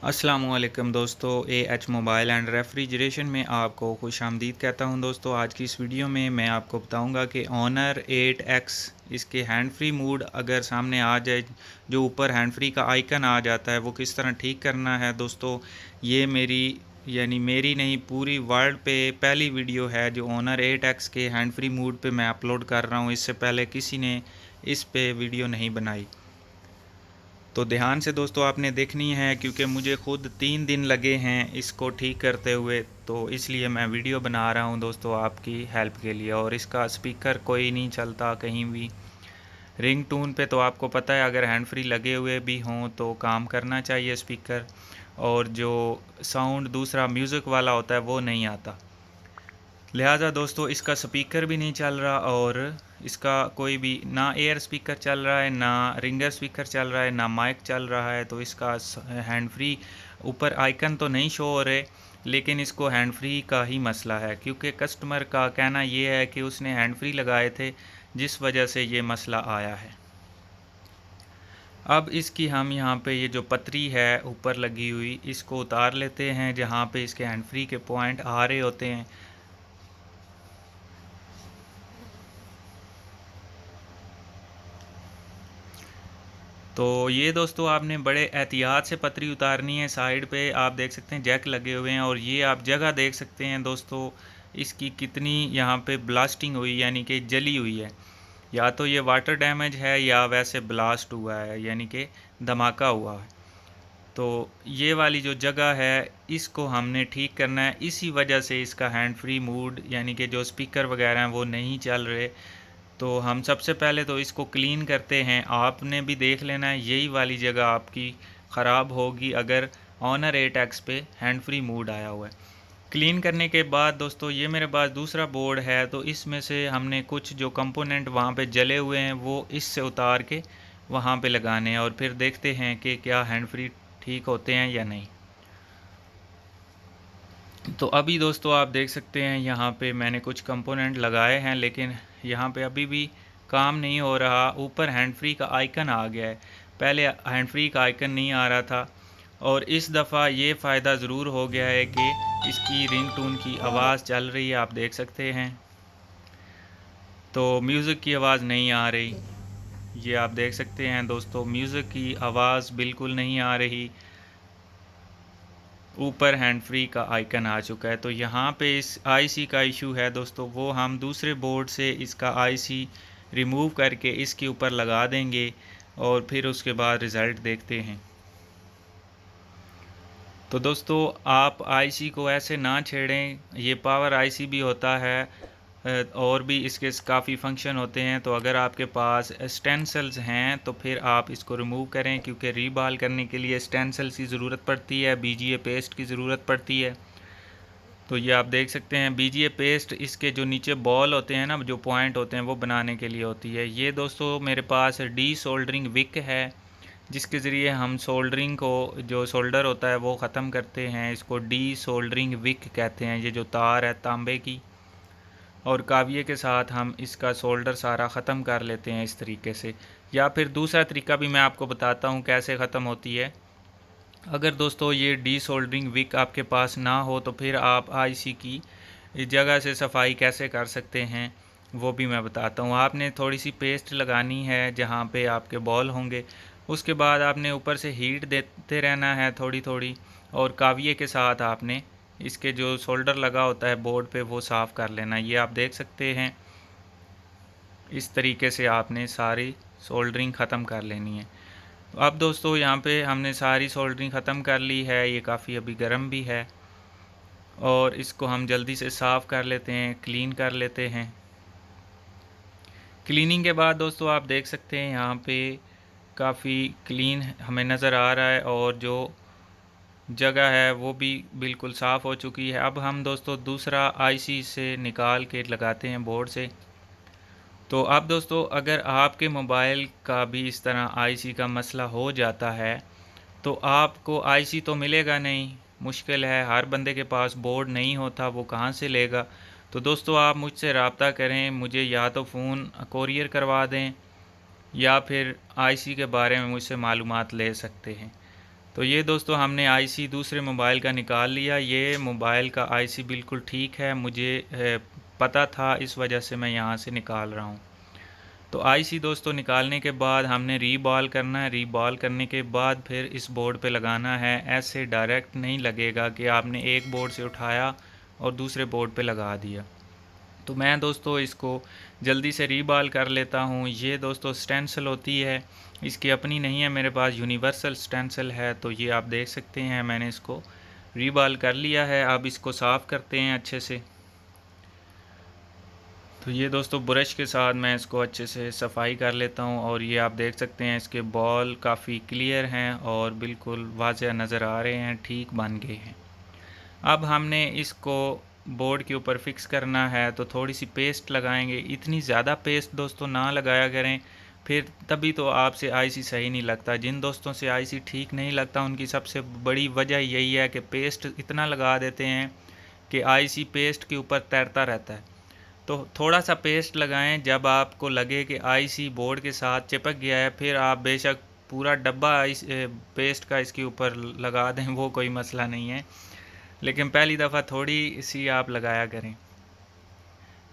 अस्सलामुअलैकुम दोस्तों, AH mobile and refrigeration में आपको खुशामदीद कहता हूं। दोस्तों, आज की इस वीडियो में मैं आपको बताऊंगा कि ऑनर 8X इसके हैंड फ्री मूड अगर सामने आ जाए, जो ऊपर हैंड फ्री का आइकन आ जाता है, वो किस तरह ठीक करना है। दोस्तों, ये मेरी नहीं, पूरी वर्ल्ड पे पहली वीडियो है जो ऑनर 8X के हैंड फ्री मूड पे मैं अपलोड कर रहा हूँ। इससे पहले किसी ने इस पे वीडियो नहीं बनाई, तो ध्यान से दोस्तों आपने देखनी है, क्योंकि मुझे खुद 3 दिन लगे हैं इसको ठीक करते हुए। तो इसलिए मैं वीडियो बना रहा हूं दोस्तों आपकी हेल्प के लिए। और इसका स्पीकर कोई नहीं चलता कहीं भी। रिंग टून पे तो आपको पता है, अगर हैंड फ्री लगे हुए भी हों तो काम करना चाहिए स्पीकर। और जो साउंड दूसरा म्यूज़िक वाला होता है वो नहीं आता। लिहाजा दोस्तों इसका स्पीकर भी नहीं चल रहा, और इसका कोई भी ना एयर स्पीकर चल रहा है, ना रिंगर स्पीकर चल रहा है, ना माइक चल रहा है। तो इसका हैंड फ्री ऊपर आइकन तो नहीं शो हो रहे, लेकिन इसको हैंड फ्री का ही मसला है, क्योंकि कस्टमर का कहना ये है कि उसने हैंड फ्री लगाए थे जिस वजह से ये मसला आया है। अब इसकी हम यहाँ पे ये जो पतरी है ऊपर लगी हुई, इसको उतार लेते हैं जहाँ पे इसके हैंड फ्री के पॉइंट आ रहे होते हैं। तो ये दोस्तों आपने बड़े एहतियात से पतरी उतारनी है। साइड पे आप देख सकते हैं जैक लगे हुए हैं, और ये आप जगह देख सकते हैं दोस्तों इसकी कितनी यहाँ पे ब्लास्टिंग हुई, यानी कि जली हुई है। या तो ये वाटर डैमेज है या वैसे ब्लास्ट हुआ है, यानी कि धमाका हुआ है। तो ये वाली जो जगह है इसको हमने ठीक करना है। इसी वजह से इसका हैंड फ्री मूड, यानी कि जो स्पीकर वगैरह हैं वो नहीं चल रहे। तो हम सबसे पहले तो इसको क्लीन करते हैं। आपने भी देख लेना है, यही वाली जगह आपकी ख़राब होगी अगर ऑनर 8X पे हैंड फ्री मूड आया हुआ है। क्लीन करने के बाद दोस्तों ये मेरे पास दूसरा बोर्ड है, तो इसमें से हमने कुछ जो कंपोनेंट वहाँ पे जले हुए हैं वो इससे उतार के वहाँ पे लगाने हैं, और फिर देखते हैं कि क्या हैंड फ्री ठीक होते हैं या नहीं। तो अभी दोस्तों आप देख सकते हैं यहाँ पे मैंने कुछ कंपोनेंट लगाए हैं, लेकिन यहाँ पे अभी भी काम नहीं हो रहा। ऊपर हैंड फ्री का आइकन आ गया है, पहले हैंड फ्री का आइकन नहीं आ रहा था। और इस दफ़ा ये फ़ायदा ज़रूर हो गया है कि इसकी रिंगटोन की आवाज़ चल रही है, आप देख सकते हैं। तो म्यूज़िक की आवाज़ नहीं आ रही, ये आप देख सकते हैं दोस्तों, म्यूज़िक की आवाज़ बिल्कुल नहीं आ रही। ऊपर हैंड फ्री का आइकन आ चुका है। तो यहाँ पे इस आईसी का इशू है दोस्तों, वो हम दूसरे बोर्ड से इसका आईसी रिमूव करके इसके ऊपर लगा देंगे, और फिर उसके बाद रिज़ल्ट देखते हैं। तो दोस्तों आप आईसी को ऐसे ना छेड़ें, ये पावर आईसी भी होता है, और भी इसके काफ़ी फंक्शन होते हैं। तो अगर आपके पास स्टेंसिल्स हैं तो फिर आप इसको रिमूव करें, क्योंकि रीबाल करने के लिए स्टेंसिल्स की ज़रूरत पड़ती है, बीजीए पेस्ट की ज़रूरत पड़ती है। तो ये आप देख सकते हैं बीजीए पेस्ट, इसके जो नीचे बॉल होते हैं ना, जो पॉइंट होते हैं, वो बनाने के लिए होती है। ये दोस्तों मेरे पास डी सोल्डरिंग विक है, जिसके ज़रिए हम सोल्डरिंग को, जो सोल्डर होता है वो ख़त्म करते हैं। इसको डी सोल्डरिंग विक कहते हैं। ये जो तार है तांबे की, और काविये के साथ हम इसका सोल्डर सारा ख़त्म कर लेते हैं इस तरीके से। या फिर दूसरा तरीका भी मैं आपको बताता हूँ कैसे ख़त्म होती है। अगर दोस्तों ये डी सोल्डरिंग विक आपके पास ना हो, तो फिर आप आईसी की जगह से सफाई कैसे कर सकते हैं वो भी मैं बताता हूँ। आपने थोड़ी सी पेस्ट लगानी है जहाँ पे आपके बॉल होंगे, उसके बाद आपने ऊपर से हीट देते रहना है थोड़ी थोड़ी, और काविये के साथ आपने इसके जो सोल्डर लगा होता है बोर्ड पे वो साफ़ कर लेना। ये आप देख सकते हैं, इस तरीके से आपने सारी सोल्डरिंग ख़त्म कर लेनी है। तो अब दोस्तों यहाँ पे हमने सारी सोल्डरिंग ख़त्म कर ली है। ये काफ़ी अभी गर्म भी है, और इसको हम जल्दी से साफ़ कर लेते हैं, क्लीन कर लेते हैं। क्लीनिंग के बाद दोस्तों आप देख सकते हैं यहाँ पे काफ़ी क्लीन हमें नज़र आ रहा है, और जो जगह है वो भी बिल्कुल साफ़ हो चुकी है। अब हम दोस्तों दूसरा आईसी से निकाल के लगाते हैं बोर्ड से। तो अब दोस्तों अगर आपके मोबाइल का भी इस तरह आईसी का मसला हो जाता है, तो आपको आईसी तो मिलेगा नहीं, मुश्किल है। हर बंदे के पास बोर्ड नहीं होता, वो कहाँ से लेगा। तो दोस्तों आप मुझसे रब्ता करें, मुझे या तो फ़ोन कोरियर करवा दें, या फिर आईसी के बारे में मुझसे मालूमात ले सकते हैं। तो ये दोस्तों हमने आईसी दूसरे मोबाइल का निकाल लिया। ये मोबाइल का आईसी बिल्कुल ठीक है, मुझे पता था, इस वजह से मैं यहाँ से निकाल रहा हूँ। तो आईसी दोस्तों निकालने के बाद हमने रीबॉल करना है। रीबॉल करने के बाद फिर इस बोर्ड पे लगाना है। ऐसे डायरेक्ट नहीं लगेगा कि आपने एक बोर्ड से उठाया और दूसरे बोर्ड पे लगा दिया। तो मैं दोस्तों इसको जल्दी से रीबॉल कर लेता हूँ। ये दोस्तों स्टेंसिल होती है, इसकी अपनी नहीं है मेरे पास, यूनिवर्सल स्टेंसिल है। तो ये आप देख सकते हैं मैंने इसको रीबॉल कर लिया है। अब इसको साफ़ करते हैं अच्छे से। तो ये दोस्तों ब्रश के साथ मैं इसको अच्छे से सफाई कर लेता हूँ और ये आप देख सकते हैं इसके बॉल काफ़ी क्लियर हैं और बिल्कुल वाज़ेह नज़र आ रहे हैं, ठीक बन गए हैं। अब हमने इसको बोर्ड के ऊपर फिक्स करना है, तो थोड़ी सी पेस्ट लगाएंगे। इतनी ज़्यादा पेस्ट दोस्तों ना लगाया करें, फिर तभी तो आपसे आईसी सही नहीं लगता। जिन दोस्तों से आईसी ठीक नहीं लगता उनकी सबसे बड़ी वजह यही है कि पेस्ट इतना लगा देते हैं कि आईसी पेस्ट के ऊपर तैरता रहता है। तो थोड़ा सा पेस्ट लगाएं, जब आपको लगे कि आईसी बोर्ड के साथ चिपक गया है, फिर आप बेशक पूरा डब्बा पेस्ट का इसके ऊपर लगा दें, वो कोई मसला नहीं है, लेकिन पहली दफ़ा थोड़ी सी आप लगाया करें।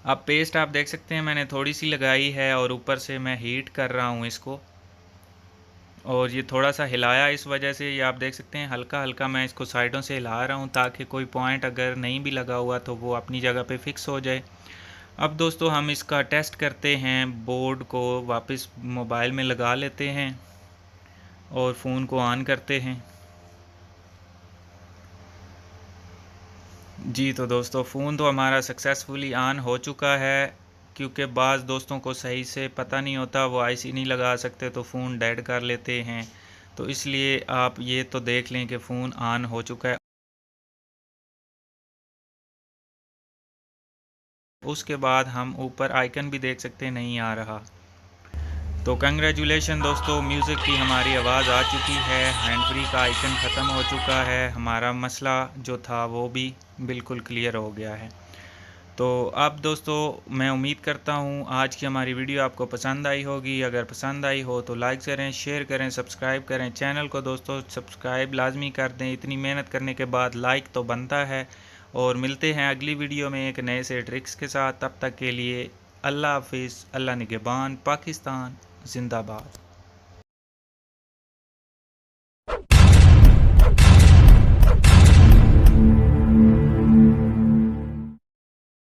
अब पेस्ट आप देख सकते हैं मैंने थोड़ी सी लगाई है और ऊपर से मैं हीट कर रहा हूँ इसको, और ये थोड़ा सा हिलाया इस वजह से, ये आप देख सकते हैं हल्का हल्का मैं इसको साइडों से हिला रहा हूँ ताकि कोई पॉइंट अगर नहीं भी लगा हुआ तो वो अपनी जगह पे फिक्स हो जाए। अब दोस्तों हम इसका टेस्ट करते हैं। बोर्ड को वापस मोबाइल में लगा लेते हैं और फ़ोन को ऑन करते हैं। जी तो दोस्तों फ़ोन तो हमारा सक्सेसफुली ऑन हो चुका है। क्योंकि बाज़ दोस्तों को सही से पता नहीं होता, वो आईसी नहीं लगा सकते तो फ़ोन डेड कर लेते हैं। तो इसलिए आप ये तो देख लें कि फ़ोन ऑन हो चुका है। उसके बाद हम ऊपर आइकन भी देख सकते हैं, नहीं आ रहा। तो कंग्रेचुलेशन दोस्तों, म्यूज़िक की हमारी आवाज़ आ चुकी है, हैंड फ्री का आइकन ख़त्म हो चुका है, हमारा मसला जो था वो भी बिल्कुल क्लियर हो गया है। तो अब दोस्तों मैं उम्मीद करता हूँ आज की हमारी वीडियो आपको पसंद आई होगी। अगर पसंद आई हो तो लाइक करें, शेयर करें, सब्सक्राइब करें। चैनल को दोस्तों सब्सक्राइब लाजमी कर दें, इतनी मेहनत करने के बाद लाइक तो बनता है। और मिलते हैं अगली वीडियो में एक नए से ट्रिक्स के साथ। तब तक के लिए अल्लाह हाफिज़, अल्लाह निगहबान, पाकिस्तान जिंदाबाद।